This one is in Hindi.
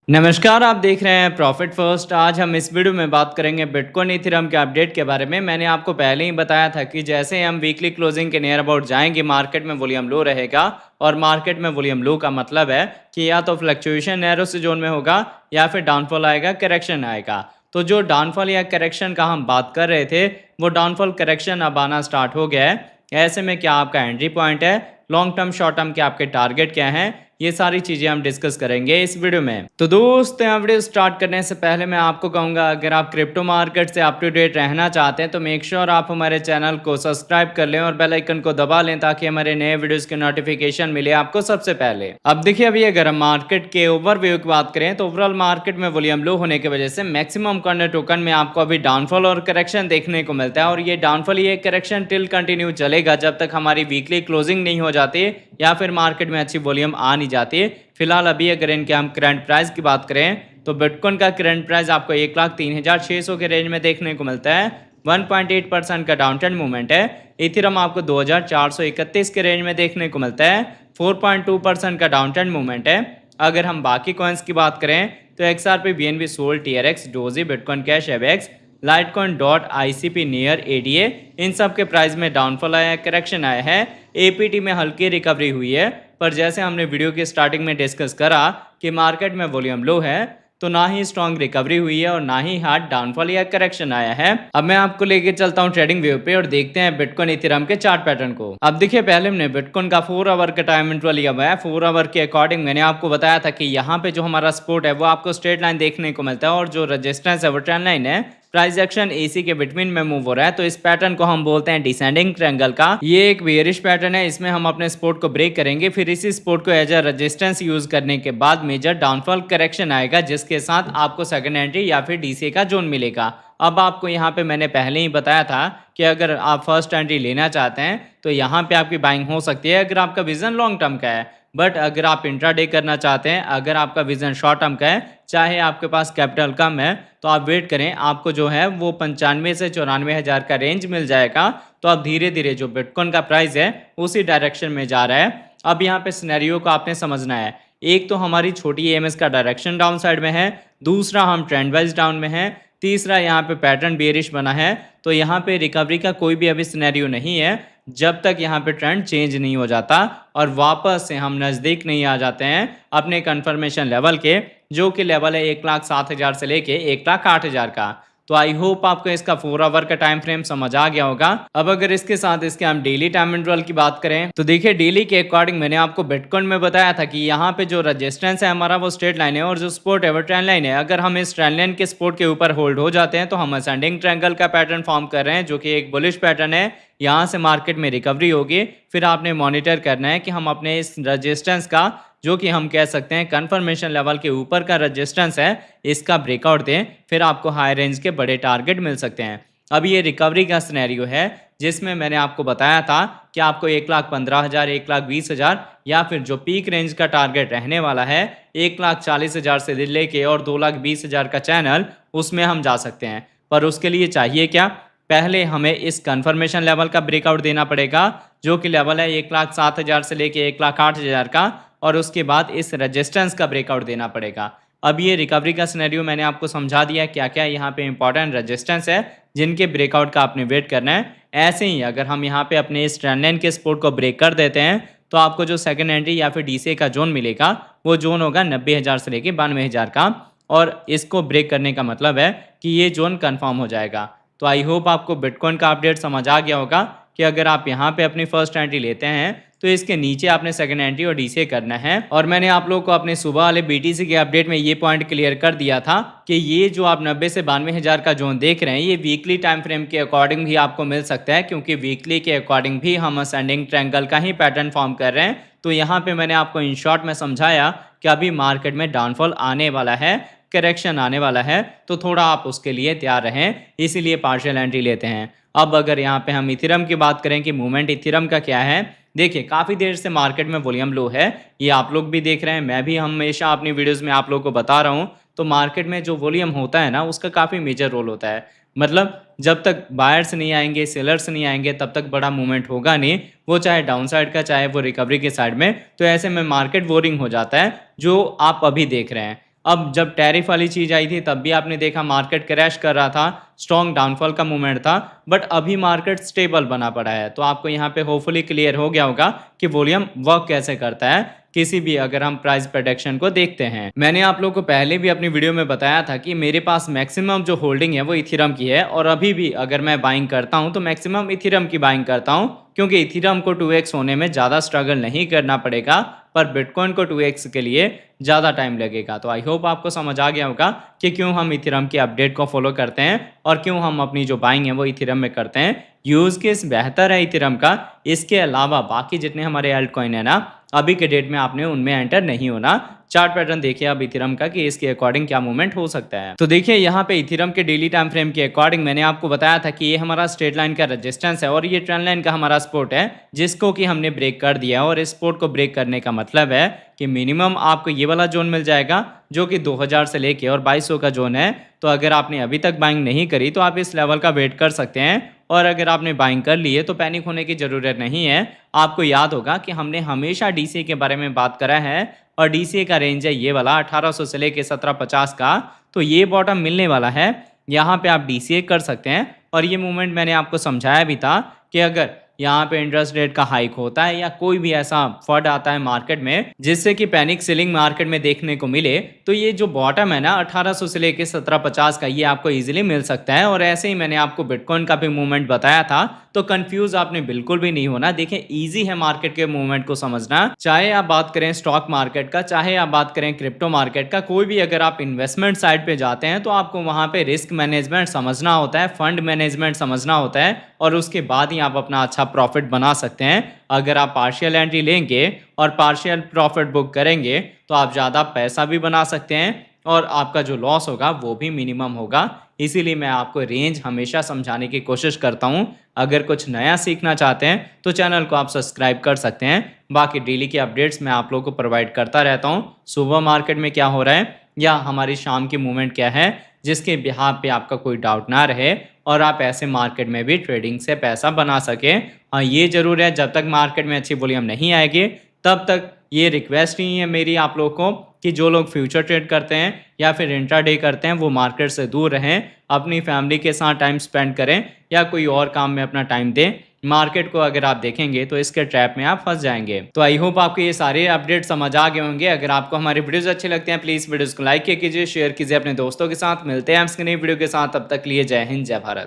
नमस्कार, आप देख रहे हैं प्रॉफिट फर्स्ट। आज हम इस वीडियो में बात करेंगे बिटकॉइन इथेरियम के अपडेट के बारे में। मैंने आपको पहले ही बताया था कि जैसे हम वीकली क्लोजिंग के नियर अबाउट जाएंगे, मार्केट में वॉल्यूम लो रहेगा। और मार्केट में वॉल्यूम लो का मतलब है कि या तो फ्लक्चुएशन नैरो से जोन में होगा या फिर डाउनफॉल आएगा, करेक्शन आएगा। तो जो डाउनफॉल या करेक्शन का हम बात कर रहे थे, वो डाउनफॉल करेक्शन अब आना स्टार्ट हो गया है। ऐसे में क्या आपका एंट्री पॉइंट है, लॉन्ग टर्म शॉर्ट टर्म के आपके टारगेट क्या हैं, ये सारी चीजें हम डिस्कस करेंगे इस वीडियो में। तो दोस्त, वीडियो स्टार्ट करने से पहले मैं आपको कहूंगा, अगर आप क्रिप्टो मार्केट से अप टू डेट रहना चाहते हैं तो मेक श्योर आप हमारे चैनल को सब्सक्राइब कर लें और बेल आइकन को दबा लें ताकि हमारे नए वीडियोस के नोटिफिकेशन मिले आपको सबसे पहले। अब देखिए, अभी अगर हम मार्केट के ओवरव्यू की बात करें तो ओवरऑल मार्केट में वॉल्यूम लो होने की वजह से मैक्सिमम कॉर्नर टोकन में आपको अभी डाउनफॉल और करेक्शन देखने को मिलता है। और ये डाउनफॉल, ये करेक्शन टिल कंटिन्यू चलेगा जब तक हमारी वीकली क्लोजिंग नहीं हो जाती या फिर मार्केट में अच्छी वॉल्यूम आ नहीं जाती। फिलहाल अभी अगर इनके हम करंट प्राइस की बात करें तो बिटकॉइन का करंट प्राइस आपको 1,03,600 के रेंज में देखने को मिलता है। 1.8% का डाउन ट्रेंड मूवमेंट है। इथेरियम आपको 2,431 के रेंज में देखने को मिलता है। 4.2% का डाउन ट्रेंड मूवमेंट है। अगर हम बाकी कॉइन्स की बात करें तो XRP, BNB, SOL, TRX, Doge, bitcoin cash, AVAX, litecoin, DOT, ICP, NEAR, ADA, इन सब के प्राइस में डाउनफॉल आया है, करेक्शन आया है। APT में हल्की रिकवरी हुई है, पर जैसे हमने वीडियो की स्टार्टिंग में डिस्कस करा कि मार्केट में वॉल्यूम लो है, तो ना ही स्ट्रॉन्ग रिकवरी हुई है और ना ही हार्ड डाउनफॉल या करेक्शन आया है। अब मैं आपको लेके चलता हूँ ट्रेडिंग व्यू पे और देखते हैं बिटकॉइन इथेरियम के चार्ट पैटर्न को। अब देखिए, पहले हमने बिटकॉइन का 4 आवर का टाइम इंटरवल लिया हुआ है। 4 आवर के अकॉर्डिंग मैंने आपको बताया था कि यहाँ पे जो हमारा सपोर्ट है वो आपको स्ट्रेट लाइन देखने को मिलता है और जो रेजिस्टेंस है वो ट्रेंड लाइन है। प्राइस एक्शन AC के बिटवीन में मूव हो रहा है, तो इस पैटर्न को हम बोलते हैं डिसेंडिंग ट्रायंगल का। ये एक बेयरिश पैटर्न है, इसमें हम अपने सपोर्ट को ब्रेक करेंगे, फिर इसी सपोर्ट को एज अ रेजिस्टेंस यूज करने के बाद मेजर डाउनफॉल करेक्शन आएगा, जिसके साथ आपको सेकंड एंट्री या फिर DCA का जोन मिलेगा। अब आपको यहाँ पे मैंने पहले ही बताया था कि अगर आप फर्स्ट एंट्री लेना चाहते हैं तो यहाँ पे आपकी बाइंग हो सकती है अगर आपका विजन लॉन्ग टर्म का है। बट अगर आप इंट्राडे करना चाहते हैं, अगर आपका विजन शॉर्ट टर्म का है, चाहे आपके पास कैपिटल कम है, तो आप वेट करें, आपको जो है वो 95 से 94 हज़ार का रेंज मिल जाएगा। तो अब धीरे धीरे जो बिटकॉइन का प्राइस है उसी डायरेक्शन में जा रहा है। अब यहाँ पे सिनेरियो को आपने समझना है। एक तो हमारी छोटी EMS का डायरेक्शन डाउन साइड में है, दूसरा हम ट्रेंड वाइज डाउन में है, तीसरा यहाँ पे पैटर्न बेयरिश बना है। तो यहाँ पे रिकवरी का कोई भी अभी सिनेरियो नहीं है जब तक यहाँ पे ट्रेंड चेंज नहीं हो जाता और वापस से हम नज़दीक नहीं आ जाते हैं अपने कंफर्मेशन लेवल के, जो कि लेवल है 1,07,000 से लेके 1,08,000 का। तो आई होप आपको इसका 4 आवर का टाइम फ्रेम समझ आ गया होगा। अब अगर इसके साथ इसके हम डेली टाइम इंटरवल की बात करें तो देखिए, डेली के अकॉर्डिंग मैंने आपको बिटकॉइन में बताया था कि यहाँ पे जो रेजिस्टेंस है हमारा वो स्ट्रेट लाइन है और जो सपोर्ट है वो ट्रेंड लाइन है। अगर हम इस ट्रेंड लाइन के सपोर्ट के ऊपर होल्ड हो जाते हैं तो हम असेंडिंग ट्रायंगल का पैटर्न फॉर्म कर रहे हैं, जो कि एक बुलिश पैटर्न है। यहाँ से मार्केट में रिकवरी होगी, फिर आपने मॉनिटर करना है कि हम अपने इस रेजिस्टेंस का, जो कि हम कह सकते हैं कंफर्मेशन लेवल के ऊपर का रेजिस्टेंस है, इसका ब्रेकआउट दें, फिर आपको हाई रेंज के बड़े टारगेट मिल सकते हैं। अब ये रिकवरी का सिनेरियो है जिसमें मैंने आपको बताया था कि आपको 1,15,000, 1,20,000 या फिर जो पीक रेंज का टारगेट रहने वाला है 1,40,000 से लेके और 2,20,000 का चैनल, उसमें हम जा सकते हैं। पर उसके लिए चाहिए क्या? पहले हमें इस कंफर्मेशन लेवल का ब्रेकआउट देना पड़ेगा, जो कि लेवल है 1,07,000 से लेके 1,08,000 का, और उसके बाद इस रेजिस्टेंस का ब्रेकआउट देना पड़ेगा। अब ये रिकवरी का सिनेरियो मैंने आपको समझा दिया क्या क्या यहाँ पे इंपॉर्टेंट रेजिस्टेंस है जिनके ब्रेकआउट का आपने वेट करना है। ऐसे ही अगर हम यहाँ पे अपने इस ट्रेंड लाइन के सपोर्ट को ब्रेक कर देते हैं तो आपको जो सेकंड एंट्री या फिर DCA का जोन मिलेगा वो जोन होगा 90,000 से लेके 92,000 का, और इसको ब्रेक करने का मतलब है कि ये जोन कन्फर्म हो जाएगा। तो आई होप आपको बिटकॉइन का अपडेट समझ आ गया होगा कि अगर आप यहाँ पे अपनी फर्स्ट एंट्री लेते हैं तो इसके नीचे आपने सेकंड एंट्री और DCA करना है। और मैंने आप लोगों को अपने सुबह वाले BTC के अपडेट में ये पॉइंट क्लियर कर दिया था कि ये जो आप 90 से 92,000 का जोन देख रहे हैं ये वीकली टाइम फ्रेम के अकॉर्डिंग भी आपको मिल सकता है, क्योंकि वीकली के अकॉर्डिंग भी हम असेंडिंग ट्रायंगल का ही पैटर्न फॉर्म कर रहे हैं। तो यहाँ पे मैंने आपको इन शॉर्ट में समझाया कि अभी मार्केट में डाउनफॉल आने वाला है, करेक्शन आने वाला है, तो थोड़ा आप उसके लिए तैयार रहें, इसीलिए पार्शियल एंट्री लेते हैं। अब अगर यहाँ पे हम इथेरियम की बात करें कि मूवमेंट इथेरियम का क्या है, देखिए काफ़ी देर से मार्केट में वॉल्यूम लो है, ये आप लोग भी देख रहे हैं, मैं भी हमेशा अपनी वीडियोस में आप लोगों को बता रहा हूँ। तो मार्केट में जो वॉल्यूम होता है ना, उसका काफ़ी मेजर रोल होता है। मतलब जब तक बायर्स नहीं आएंगे, सेलर्स नहीं आएंगे, तब तक बड़ा मूवमेंट होगा नहीं, वो चाहे डाउन साइड का चाहे वो रिकवरी के साइड में। तो ऐसे में मार्केट बोरिंग हो जाता है, जो आप अभी देख रहे हैं। अब जब टैरिफ वाली चीज़ आई थी तब भी आपने देखा मार्केट क्रैश कर रहा था, स्ट्रॉन्ग डाउनफॉल का मूवमेंट था, बट अभी मार्केट स्टेबल बना पड़ा है। तो आपको यहाँ पे होपफुली क्लियर हो गया होगा कि वॉल्यूम वर्क कैसे करता है किसी भी अगर हम प्राइस प्रेडिक्शन को देखते हैं। मैंने आप लोगों को पहले भी अपनी वीडियो में बताया था कि मेरे पास मैक्सिमम जो होल्डिंग है वो इथेरियम की है, और अभी भी अगर मैं बाइंग करता हूँ तो मैक्सिमम इथेरियम की बाइंग करता हूँ, क्योंकि इथेरियम को 2x होने में ज़्यादा स्ट्रगल नहीं करना पड़ेगा, पर बिटकॉइन को 2x के लिए ज़्यादा टाइम लगेगा। तो आई होप आपको समझ आ गया होगा कि क्यों हम इथेरियम की अपडेट को फॉलो करते हैं और क्यों हम अपनी जो बाइंग है वो इथेरियम में करते हैं। यूज़ केस बेहतर है इथेरियम का, इसके अलावा बाकी जितने हमारे एल्ट कॉइन है ना, अभी के डेट में आपने उनमें एंटर नहीं होना। चार्ट पैटर्न देखिए अब इथेरियम का कि इसके अकॉर्डिंग क्या मूवमेंट हो सकता है। तो देखिए यहाँ पे इथेरियम के डेली टाइम फ्रेम के अकॉर्डिंग मैंने आपको बताया था कि ये हमारा स्ट्रेट लाइन का रेजिस्टेंस है और ये ट्रेंड लाइन का हमारा सपोर्ट है, जिसको कि हमने ब्रेक कर दिया। और इस सपोर्ट को ब्रेक करने का मतलब है कि मिनिमम आपको ये वाला जोन मिल जाएगा जो कि 2000 से लेके और 2200 का जोन है। तो अगर आपने अभी तक बाइंग नहीं करी तो आप इस लेवल का वेट कर सकते हैं, और अगर आपने बाइंग कर ली है तो पैनिक होने की ज़रूरत नहीं है। आपको याद होगा कि हमने हमेशा डीसीए के बारे में बात करा है, और डीसीए का रेंज है ये वाला 1800 से लेके 1750 का। तो ये बॉटम मिलने वाला है, यहाँ पे आप डीसीए कर सकते हैं। और ये मूवमेंट मैंने आपको समझाया भी था कि अगर यहाँ पे इंटरेस्ट रेट का हाइक होता है या कोई भी ऐसा फंड आता है मार्केट में जिससे कि पैनिक सेलिंग मार्केट में देखने को मिले, तो ये जो बॉटम है ना 1800 से लेके 1750 का, ये आपको इजीली मिल सकता है। और ऐसे ही मैंने आपको बिटकॉइन का भी मूवमेंट बताया था, तो कंफ्यूज आपने बिल्कुल भी नहीं होना। देखिए इजी है मार्केट के मूवमेंट को समझना, चाहे आप बात करें स्टॉक मार्केट का, चाहे आप बात करें क्रिप्टो मार्केट का, कोई भी अगर आप इन्वेस्टमेंट साइड पे जाते हैं तो आपको वहां पे रिस्क मैनेजमेंट समझना होता है, फंड मैनेजमेंट समझना होता है, और उसके बाद ही आप अपना अच्छा प्रॉफिट बना सकते हैं। अगर आप पार्शियल एंट्री लेंगे और पार्शियल प्रॉफिट बुक करेंगे तो आप ज़्यादा पैसा भी बना सकते हैं और आपका जो लॉस होगा वो भी मिनिमम होगा। इसीलिए मैं आपको रेंज हमेशा समझाने की कोशिश करता हूं। अगर कुछ नया सीखना चाहते हैं तो चैनल को आप सब्सक्राइब कर सकते हैं। बाकी डेली की अपडेट्स मैं आप लोगों को प्रोवाइड करता रहता हूं, सुबह मार्केट में क्या हो रहा है या हमारी शाम की मूवमेंट क्या है, जिसके बिहार पे आपका कोई डाउट ना रहे और आप ऐसे मार्केट में भी ट्रेडिंग से पैसा बना सकें। हाँ ये ज़रूर है, जब तक मार्केट में अच्छी वॉल्यूम नहीं आएगी तब तक ये रिक्वेस्ट ही है मेरी आप लोगों को कि जो लोग फ्यूचर ट्रेड करते हैं या फिर इंट्राडे करते हैं वो मार्केट से दूर रहें, अपनी फैमिली के साथ टाइम स्पेंड करें या कोई और काम में अपना टाइम दें। मार्केट को अगर आप देखेंगे तो इसके ट्रैप में आप फंस जाएंगे। तो आई होप आपको ये सारे अपडेट समझ आ गए होंगे। अगर आपको हमारे वीडियोस अच्छे लगते हैं प्लीज़ वीडियोस को लाइक कीजिए, शेयर कीजिए अपने दोस्तों के साथ। मिलते हैं हम इसके नई वीडियो के साथ, तब तक लिए जय हिंद जय भारत।